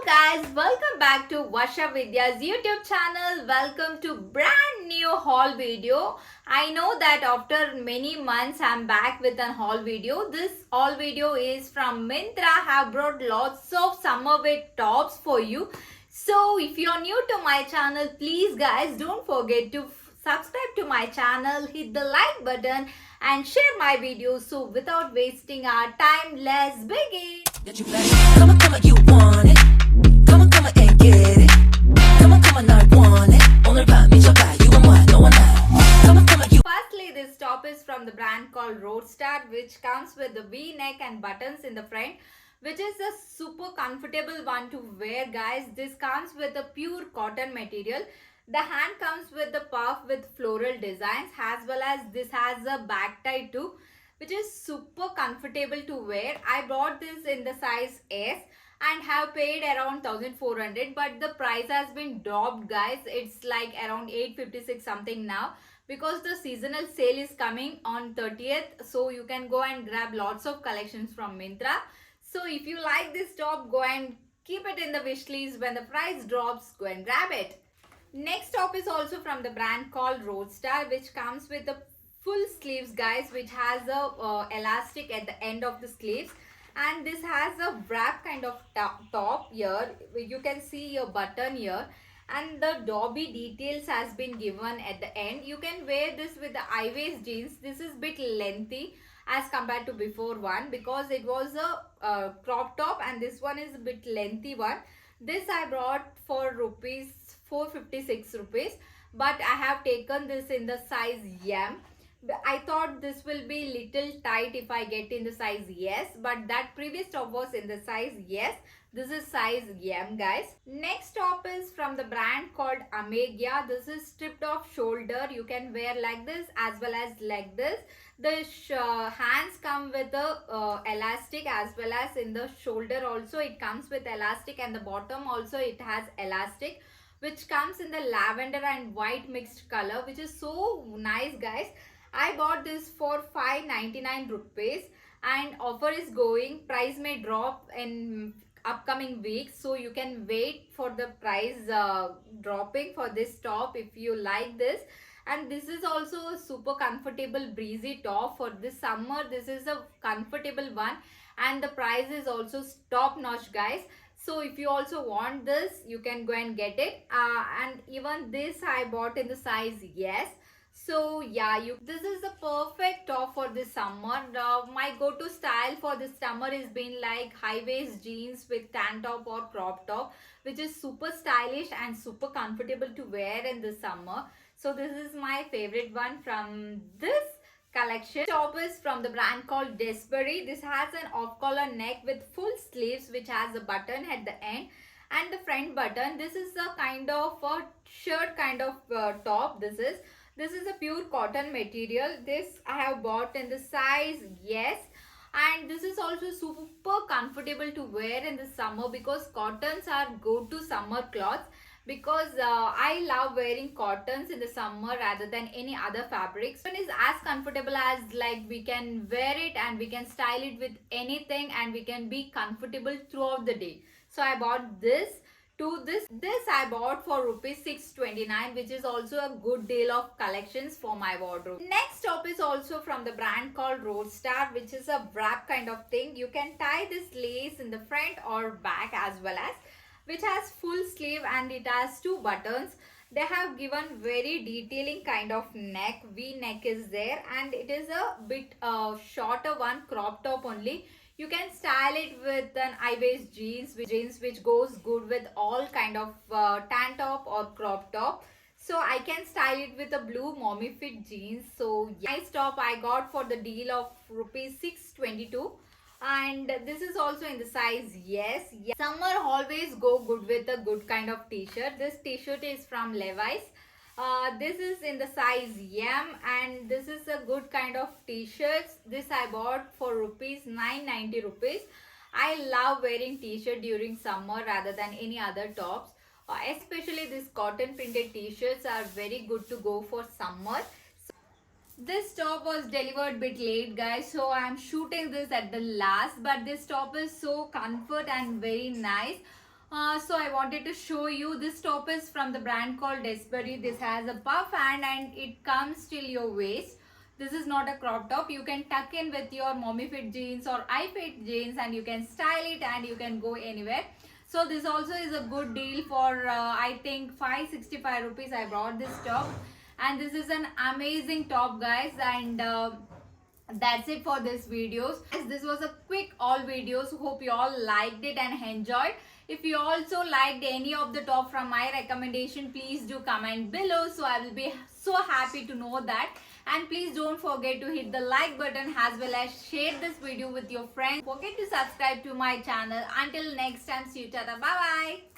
Guys, welcome back to Vasha Vidya's YouTube channel. Welcome to brand new haul video. I know that after many months I'm back with an haul video. This haul video is from Myntra. Have brought lots of summer wear tops for you. So if you're new to my channel, please guys don't forget to subscribe to my channel, hit the like button and share my videos. So without wasting our time, let's begin. Come on, you want it. Come on and get it. Come on, I want it. 오늘 밤 미쳐봐, you and what, no one else. You. Firstly, this top is from the brand called Roadstar, which comes with the V-neck and buttons in the front, which is a super comfortable one to wear, guys. This comes with a pure cotton material. The hand comes with the puff with floral designs, as well as this has a back tie too, which is super comfortable to wear. I bought this in the size S and have paid around 1400, but the price has been dropped, guys. It's like around 856 something now, because the seasonal sale is coming on 30th, so you can go and grab lots of collections from Myntra. So if you like this top, go and keep it in the wish list. When the price drops, go and grab it. Next top is also from the brand called Roadstar, which comes with the full sleeves, guys, which has a elastic at the end of the sleeves, and this has a wrap kind of top here. You can see your button here, and the Dobby details has been given at the end. You can wear this with the high waist jeans. This is bit lengthy as compared to before one, because it was a crop top, and this one is a bit lengthy one. This I brought for rupees 456 rupees, but I have taken this in the size M. I thought this will be little tight if I get in the size S, but that previous top was in the size S. This is size M, guys. Next top is from the brand called Amegia. This is stripped off shoulder. You can wear like this as well as like this. The hands come with a elastic, as well as in the shoulder also it comes with elastic, and the bottom also it has elastic, which comes in the lavender and white mixed color, which is so nice, guys. I bought this for 599 rupees, and offer is going. Price may drop in upcoming weeks, so you can wait for the price dropping for this top if you like this. And this is also a super comfortable breezy top for this summer. This is a comfortable one, and the price is also top notch, guys. So if you also want this, you can go and get it. And even this I bought in the size yes. So yeah, this is the perfect top for this summer. My go-to style for this summer is been like high waist jeans with tan top or crop top, which is super stylish and super comfortable to wear in the summer. So this is my favorite one from this collection. Top is from the brand called Desbury. This has an off-collar neck with full sleeves, which has a button at the end and the front button. This is a kind of a shirt kind of top. This is a pure cotton material. This I have bought in the size yes, and this is also super comfortable to wear in the summer, because cottons are go to summer cloths, because I love wearing cottons in the summer rather than any other fabrics. One is as comfortable as like we can wear it and we can style it with anything, and we can be comfortable throughout the day. So I bought this. This I bought for rupees 629, which is also a good deal of collections for my wardrobe. Next top is also from the brand called Roadstar, which is a wrap kind of thing. You can tie this lace in the front or back as well as, which has full sleeve and it has two buttons. They have given very detailing kind of neck. V neck is there, and it is a bit shorter one, crop top only. You can style it with an high waist jeans which goes good with all kind of tan top or crop top. So I can style it with a blue mommy fit jeans. So yeah, nice top I got for the deal of rupees 622. And this is also in the size yes. Summer always go good with a good kind of t-shirt. This t-shirt is from Levi's. This is in the size M, and this is a good kind of t-shirts. This I bought for rupees 990 rupees. I love wearing t-shirt during summer rather than any other tops. Especially these cotton printed t-shirts are very good to go for summer. This top was delivered bit late, guys, so I'm shooting this at the last, but this top is so comfort and very nice. So I wanted to show you this top is from the brand called Despery. This has a puff and it comes till your waist. This is not a crop top. You can tuck in with your mommy fit jeans or I fit jeans and you can style it and you can go anywhere. So this also is a good deal for I think 565 rupees. I brought this top and this is an amazing top, guys, and that's it for this videos. This was a quick all videos. Hope you all liked it and enjoyed. If you also liked any of the top from my recommendation, please do comment below, so I will be so happy to know that. And please don't forget to hit the like button as well as share this video with your friends. Don't forget to subscribe to my channel. Until next time, see you, tata, bye bye.